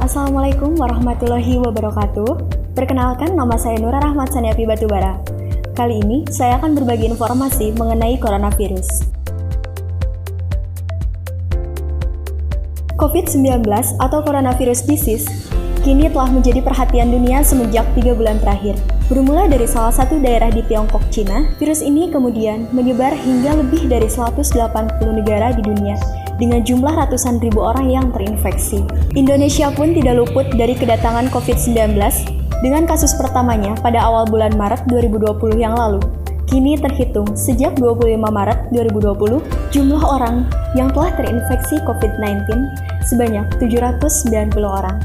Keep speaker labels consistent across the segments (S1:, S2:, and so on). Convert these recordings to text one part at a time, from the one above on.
S1: Assalamualaikum warahmatullahi wabarakatuh. Perkenalkan, nama saya Nura Rahmat Saniapi Batubara. Kali ini saya akan berbagi informasi mengenai coronavirus. COVID-19 atau coronavirus disease kini telah menjadi perhatian dunia semenjak 3 bulan terakhir. Bermula dari salah satu daerah di Tiongkok, Cina, virus ini kemudian menyebar hingga lebih dari 180 negara di dunia dengan jumlah ratusan ribu orang yang terinfeksi. Indonesia pun tidak luput dari kedatangan COVID-19 dengan kasus pertamanya pada awal bulan Maret 2020 yang lalu. Kini terhitung sejak 25 Maret 2020, jumlah orang yang telah terinfeksi COVID-19 sebanyak 790 orang.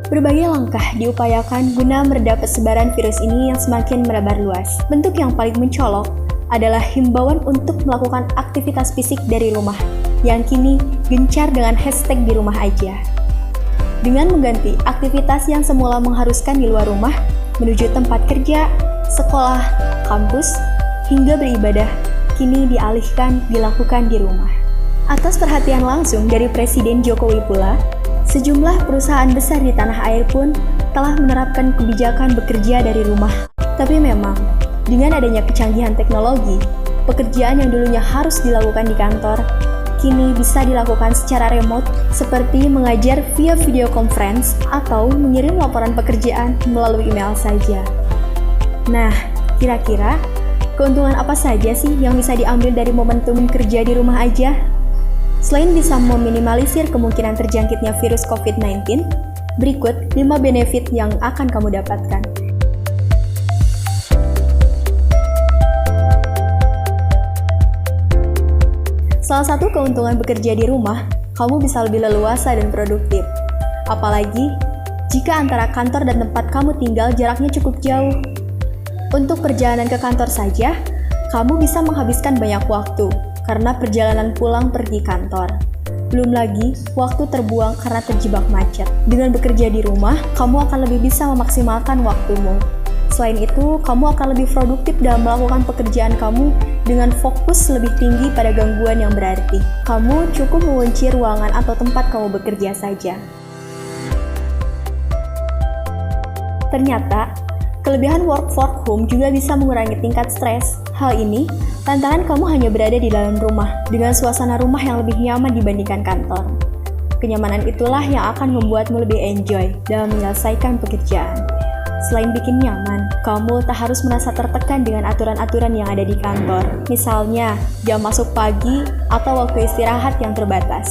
S1: Berbagai langkah diupayakan guna meredam persebaran virus ini yang semakin merebak luas. Bentuk yang paling mencolok adalah himbauan untuk melakukan aktivitas fisik dari rumah, yang kini gencar dengan hashtag di rumah aja. Dengan mengganti aktivitas yang semula mengharuskan di luar rumah, menuju tempat kerja, sekolah, kampus, hingga beribadah, kini dialihkan dilakukan di rumah. Atas perhatian langsung dari Presiden Jokowi pula, sejumlah perusahaan besar di tanah air pun telah menerapkan kebijakan bekerja dari rumah. Tapi memang, dengan adanya kecanggihan teknologi, pekerjaan yang dulunya harus dilakukan di kantor, kini bisa dilakukan secara remote seperti mengajar via video conference atau mengirim laporan pekerjaan melalui email saja. Nah, kira-kira keuntungan apa saja sih yang bisa diambil dari momentum kerja di rumah aja? Selain bisa meminimalisir kemungkinan terjangkitnya virus COVID-19, berikut 5 benefit yang akan kamu dapatkan. Salah satu keuntungan bekerja di rumah, kamu bisa lebih leluasa dan produktif. Apalagi jika antara kantor dan tempat kamu tinggal jaraknya cukup jauh. Untuk perjalanan ke kantor saja, kamu bisa menghabiskan banyak waktu karena perjalanan pulang pergi kantor. Belum lagi waktu terbuang karena terjebak macet. Dengan bekerja di rumah, kamu akan lebih bisa memaksimalkan waktumu. Selain itu, kamu akan lebih produktif dalam melakukan pekerjaan kamu dengan fokus lebih tinggi pada gangguan yang berarti. Kamu cukup mengunci ruangan atau tempat kamu bekerja saja. Ternyata, kelebihan work from home juga bisa mengurangi tingkat stres. Hal ini lantaran kamu hanya berada di dalam rumah dengan suasana rumah yang lebih nyaman dibandingkan kantor. Kenyamanan itulah yang akan membuatmu lebih enjoy dalam menyelesaikan pekerjaan. Selain bikin nyaman, kamu tak harus merasa tertekan dengan aturan-aturan yang ada di kantor. Misalnya, jam masuk pagi atau waktu istirahat yang terbatas.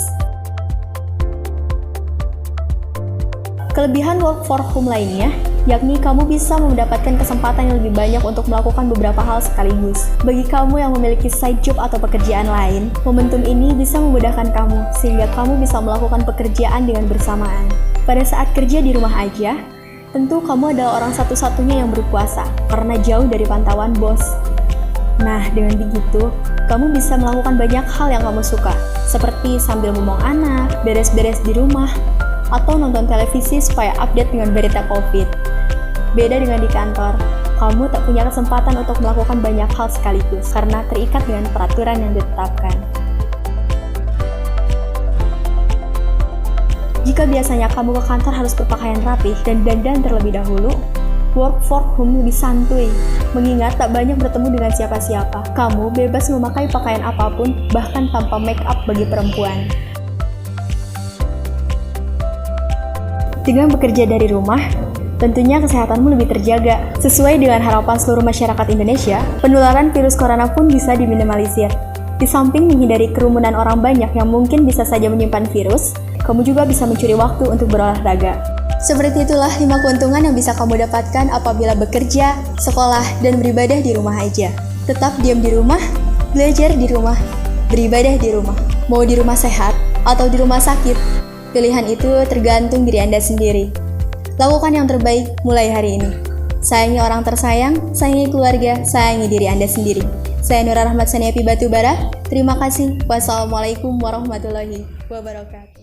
S1: Kelebihan work from home lainnya, yakni kamu bisa mendapatkan kesempatan yang lebih banyak untuk melakukan beberapa hal sekaligus. Bagi kamu yang memiliki side job atau pekerjaan lain, momentum ini bisa memudahkan kamu, sehingga kamu bisa melakukan pekerjaan dengan bersamaan. Pada saat kerja di rumah aja, tentu kamu adalah orang satu-satunya yang berkuasa, karena jauh dari pantauan bos. Nah, dengan begitu, kamu bisa melakukan banyak hal yang kamu suka, seperti sambil ngomong anak, beres-beres di rumah, atau nonton televisi supaya update dengan berita COVID. Beda dengan di kantor, kamu tak punya kesempatan untuk melakukan banyak hal sekaligus, karena terikat dengan peraturan yang ditetapkan. Jika biasanya kamu ke kantor harus berpakaian rapih dan dandan terlebih dahulu, work from home lebih santuy, mengingat tak banyak bertemu dengan siapa-siapa. Kamu bebas memakai pakaian apapun, bahkan tanpa make up bagi perempuan. Dengan bekerja dari rumah, tentunya kesehatanmu lebih terjaga. Sesuai dengan harapan seluruh masyarakat Indonesia, penularan virus corona pun bisa diminimalisir. Di samping menghindari kerumunan orang banyak yang mungkin bisa saja menyimpan virus, kamu juga bisa mencuri waktu untuk berolahraga. Seperti itulah 5 keuntungan yang bisa kamu dapatkan apabila bekerja, sekolah, dan beribadah di rumah aja. Tetap diam di rumah, belajar di rumah, beribadah di rumah. Mau di rumah sehat atau di rumah sakit, pilihan itu tergantung diri Anda sendiri. Lakukan yang terbaik mulai hari ini. Sayangi orang tersayang, sayangi keluarga, sayangi diri Anda sendiri. Saya Nura Rahmat Saniapi Batubara. Terima kasih. Wassalamualaikum warahmatullahi wabarakatuh.